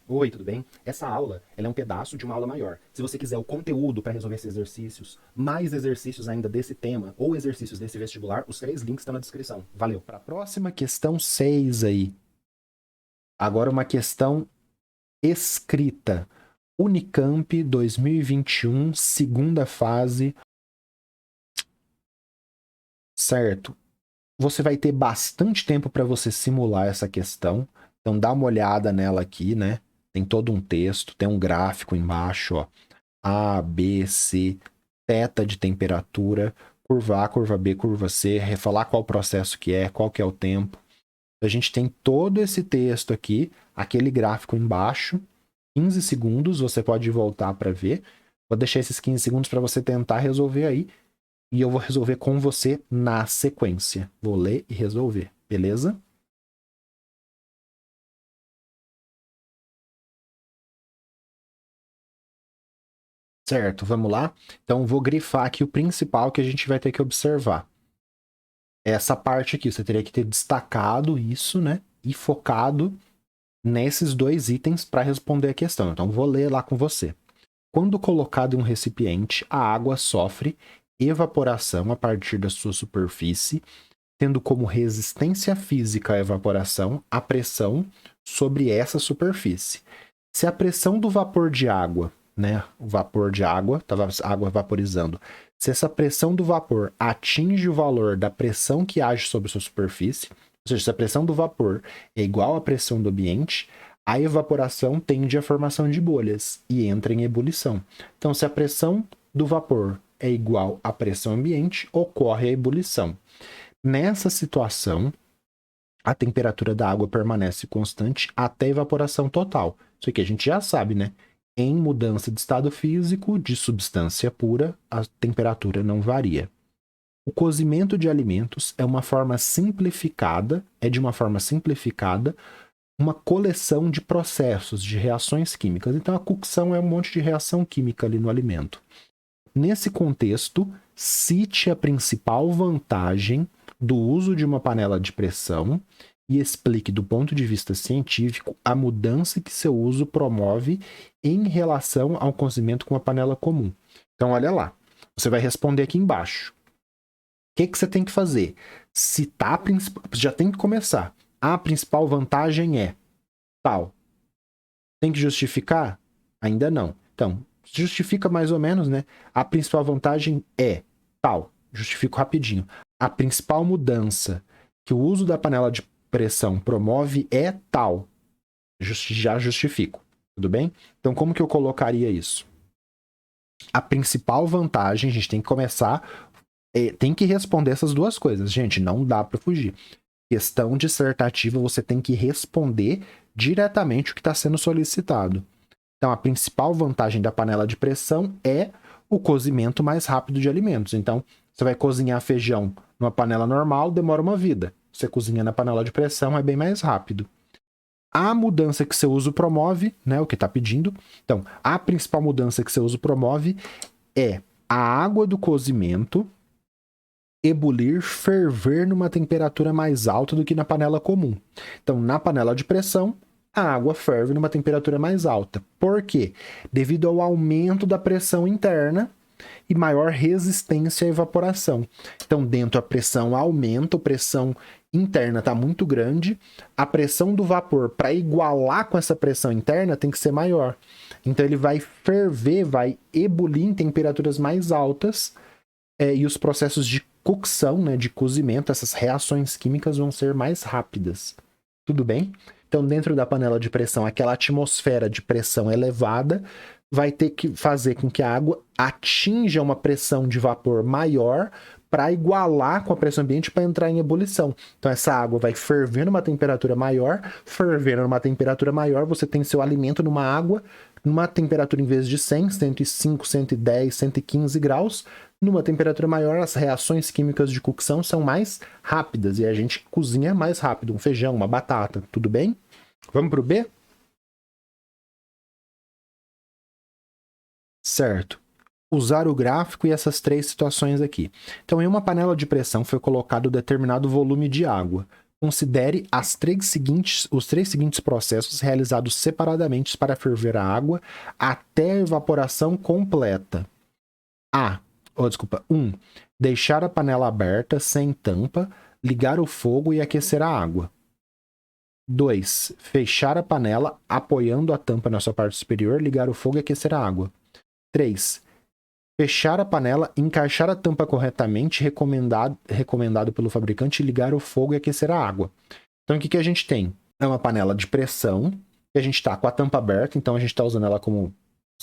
Oi, tudo bem? Essa aula, ela é um pedaço de uma aula maior. Se você quiser o conteúdo para resolver esses exercícios, mais exercícios ainda desse tema ou exercícios desse vestibular, os 3 links estão na descrição. Valeu. Para a próxima questão 6 aí. Agora uma questão escrita. Unicamp 2021, segunda fase. Certo. Você vai ter bastante tempo para você simular essa questão. Então dá uma olhada nela aqui, né? Tem todo um texto, tem um gráfico embaixo, ó. A, B, C, θ de temperatura, curva A, curva B, curva C, falar qual processo que é, qual que é o tempo. A gente tem todo esse texto aqui, aquele gráfico embaixo, 15 segundos, você pode voltar para ver. Vou deixar esses 15 segundos para você tentar resolver aí, e eu vou resolver com você na sequência. Vou ler e resolver, beleza? Certo, vamos lá? Então vou grifar aqui o principal que a gente vai ter que observar. Essa parte aqui, você teria que ter destacado isso, né? E focado nesses 2 itens para responder a questão. Então, vou ler lá com você. Quando colocado em um recipiente, a água sofre evaporação a partir da sua superfície, tendo como resistência física à evaporação a pressão sobre essa superfície. Se a pressão do vapor de água, né, o vapor de água, estava água vaporizando, se essa pressão do vapor atinge o valor da pressão que age sobre a sua superfície, ou seja, se a pressão do vapor é igual à pressão do ambiente, a evaporação tende à formação de bolhas e entra em ebulição. Então, se a pressão do vapor é igual à pressão ambiente, ocorre a ebulição. Nessa situação, a temperatura da água permanece constante até a evaporação total. Isso aqui a gente já sabe, né? Em mudança de estado físico de substância pura, a temperatura não varia. O cozimento de alimentos é uma forma simplificada, uma coleção de processos, de reações químicas. Então a cocção é um monte de reação química ali no alimento. Nesse contexto, cite a principal vantagem do uso de uma panela de pressão e explique do ponto de vista científico a mudança que seu uso promove em relação ao cozimento com uma panela comum. Então, olha lá. Você vai responder aqui embaixo. O que você tem que fazer? Citar a principal... Já tem que começar. A principal vantagem é tal. Tem que justificar? Ainda não. Então, justifica mais ou menos, né? A principal vantagem é tal. Justifico rapidinho. A principal mudança que o uso da panela de pressão promove é tal. Já justifico. Tudo bem? Então, como que eu colocaria isso? A principal vantagem, a gente tem que começar, tem que responder essas duas coisas. Gente, não dá para fugir. Questão dissertativa, você tem que responder diretamente o que está sendo solicitado. Então, a principal vantagem da panela de pressão é o cozimento mais rápido de alimentos. Então, você vai cozinhar feijão numa panela normal, demora uma vida. Você cozinha na panela de pressão, é bem mais rápido. A mudança que seu uso promove, né, o que está pedindo. Então, a principal mudança que seu uso promove é a água do cozimento ebulir, ferver numa temperatura mais alta do que na panela comum. Então, na panela de pressão, a água ferve numa temperatura mais alta. Por quê? Devido ao aumento da pressão interna e maior resistência à evaporação. Então, dentro a pressão aumenta, a pressão interna está muito grande, a pressão do vapor, para igualar com essa pressão interna, tem que ser maior. Então, ele vai ferver, vai ebulir em temperaturas mais altas, e os processos de cocção, né, de cozimento, essas reações químicas vão ser mais rápidas. Tudo bem? Então, dentro da panela de pressão, aquela atmosfera de pressão elevada vai ter que fazer com que a água atinja uma pressão de vapor maior para igualar com a pressão ambiente para entrar em ebulição. Então, essa água vai ferver numa temperatura maior, fervendo numa temperatura maior, você tem seu alimento numa água, numa temperatura em vez de 100, 105, 110, 115 graus, numa temperatura maior, as reações químicas de cocção são mais rápidas e a gente cozinha mais rápido, um feijão, uma batata, tudo bem? Vamos pro B? Certo. Usar o gráfico e essas 3 situações aqui. Então, em uma panela de pressão foi colocado determinado volume de água. Considere os três seguintes processos realizados separadamente para ferver a água até a evaporação completa. 1. Deixar a panela aberta, sem tampa, ligar o fogo e aquecer a água. 2. Fechar a panela, apoiando a tampa na sua parte superior, ligar o fogo e aquecer a água. 3. Fechar a panela, encaixar a tampa corretamente, recomendado pelo fabricante, ligar o fogo e aquecer a água. Então, o que a gente tem? É uma panela de pressão, que a gente está com a tampa aberta, então a gente está usando ela como...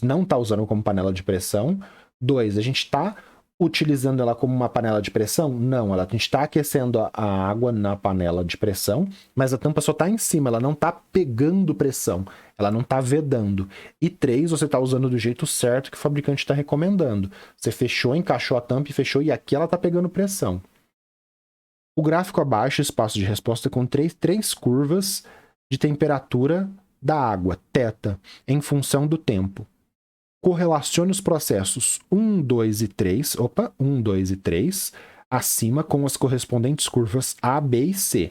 não está usando como panela de pressão. 2. A gente está utilizando ela como uma panela de pressão? Não, a gente está aquecendo a água na panela de pressão, mas a tampa só está em cima, ela não está pegando pressão, ela não está vedando. E 3, você está usando do jeito certo que o fabricante está recomendando. Você fechou, encaixou a tampa e fechou, e aqui ela está pegando pressão. O gráfico abaixo, espaço de resposta com três curvas de temperatura da água, θ, em função do tempo. Correlacione os processos 1, 2 e 3, 1, 2 e 3, acima com as correspondentes curvas A, B e C.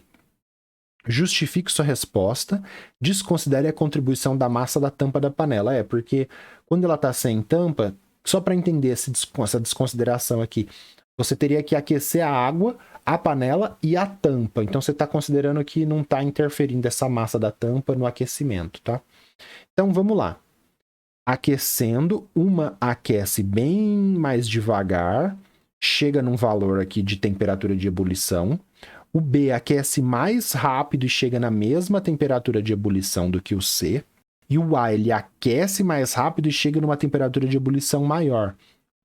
Justifique sua resposta, desconsidere a contribuição da massa da tampa da panela. Porque quando ela está sem tampa, só para entender essa desconsideração aqui, você teria que aquecer a água, a panela e a tampa. Então você está considerando que não está interferindo essa massa da tampa no aquecimento, tá? Então vamos lá. Aquecendo, uma aquece bem mais devagar, chega num valor aqui de temperatura de ebulição. O B aquece mais rápido e chega na mesma temperatura de ebulição do que o C. E o A, ele aquece mais rápido e chega numa temperatura de ebulição maior.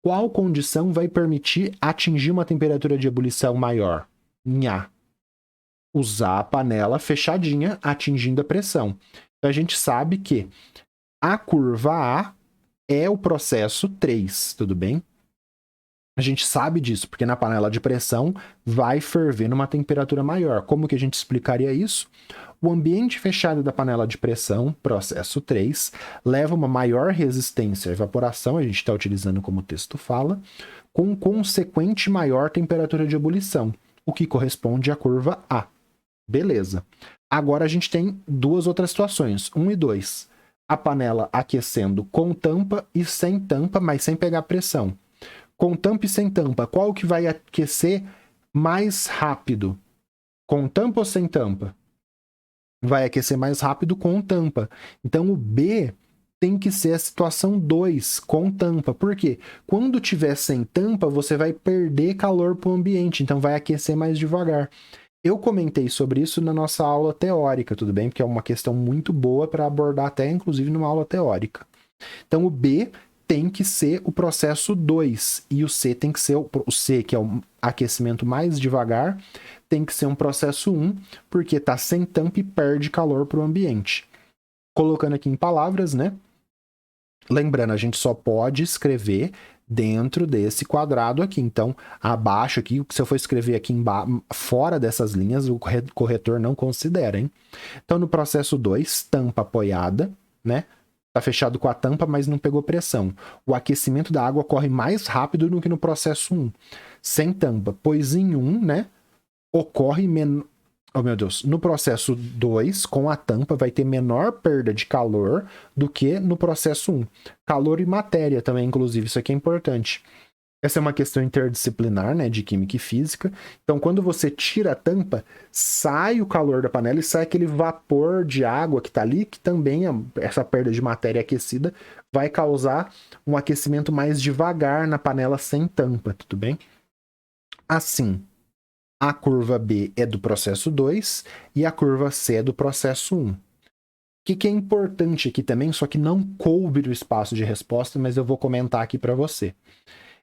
Qual condição vai permitir atingir uma temperatura de ebulição maior? Em A, usar a panela fechadinha, atingindo a pressão. Então a gente sabe que a curva A é o processo 3, tudo bem? A gente sabe disso, porque na panela de pressão vai ferver numa temperatura maior. Como que a gente explicaria isso? O ambiente fechado da panela de pressão, processo 3, leva uma maior resistência à evaporação, a gente está utilizando como o texto fala, com consequente maior temperatura de ebulição, o que corresponde à curva A. Beleza. Agora a gente tem duas outras situações, 1 e 2. A panela aquecendo com tampa e sem tampa, mas sem pegar pressão. Com tampa e sem tampa, qual que vai aquecer mais rápido? Com tampa ou sem tampa? Vai aquecer mais rápido com tampa. Então o B tem que ser a situação 2, com tampa. Por quê? Quando tiver sem tampa, você vai perder calor para o ambiente, então vai aquecer mais devagar. Eu comentei sobre isso na nossa aula teórica, tudo bem? Porque é uma questão muito boa para abordar até, inclusive, numa aula teórica. Então, o B tem que ser o processo 2 e o C tem que ser o C, que é o aquecimento mais devagar, tem que ser um processo 1, porque está sem tampa e perde calor para o ambiente. Colocando aqui em palavras, né? Lembrando, a gente só pode escrever dentro desse quadrado aqui. Então, abaixo aqui, se eu for escrever aqui fora dessas linhas, o corretor não considera, hein? Então, no processo 2, tampa apoiada, né? Tá fechado com a tampa, mas não pegou pressão. O aquecimento da água corre mais rápido do que no processo 1. Sem tampa, pois em 1, né? Ocorre Oh, meu Deus. No processo 2, com a tampa, vai ter menor perda de calor do que no processo 1. Calor e matéria também, inclusive. Isso aqui é importante. Essa é uma questão interdisciplinar, né, de química e física. Então, quando você tira a tampa, sai o calor da panela e sai aquele vapor de água que está ali, que também, essa perda de matéria aquecida, vai causar um aquecimento mais devagar na panela sem tampa, tudo bem? Assim, a curva B é do processo 2 e a curva C é do processo 1. O que é importante aqui também, só que não coube o espaço de resposta, mas eu vou comentar aqui para você.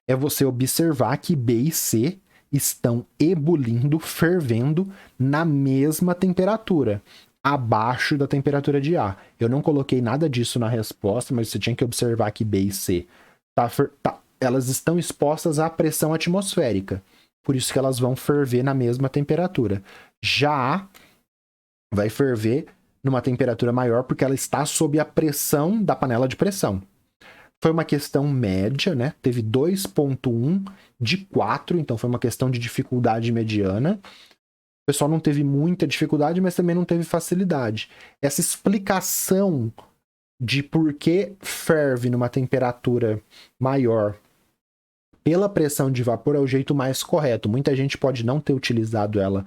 É você observar que B e C estão ebulindo, fervendo na mesma temperatura, abaixo da temperatura de A. Eu não coloquei nada disso na resposta, mas você tinha que observar que B e C elas estão expostas à pressão atmosférica. Por isso que elas vão ferver na mesma temperatura. Já A vai ferver numa temperatura maior porque ela está sob a pressão da panela de pressão. Foi uma questão média, né? Teve 2,1 de 4, então foi uma questão de dificuldade mediana. pessoal não teve muita dificuldade, mas também não teve facilidade. Essa explicação de por que ferve numa temperatura maior pela pressão de vapor é o jeito mais correto. Muita gente pode não ter utilizado ela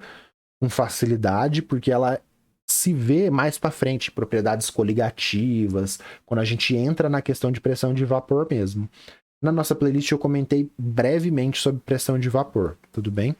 com facilidade, porque ela se vê mais para frente, propriedades coligativas, quando a gente entra na questão de pressão de vapor mesmo. Na nossa playlist eu comentei brevemente sobre pressão de vapor, tudo bem?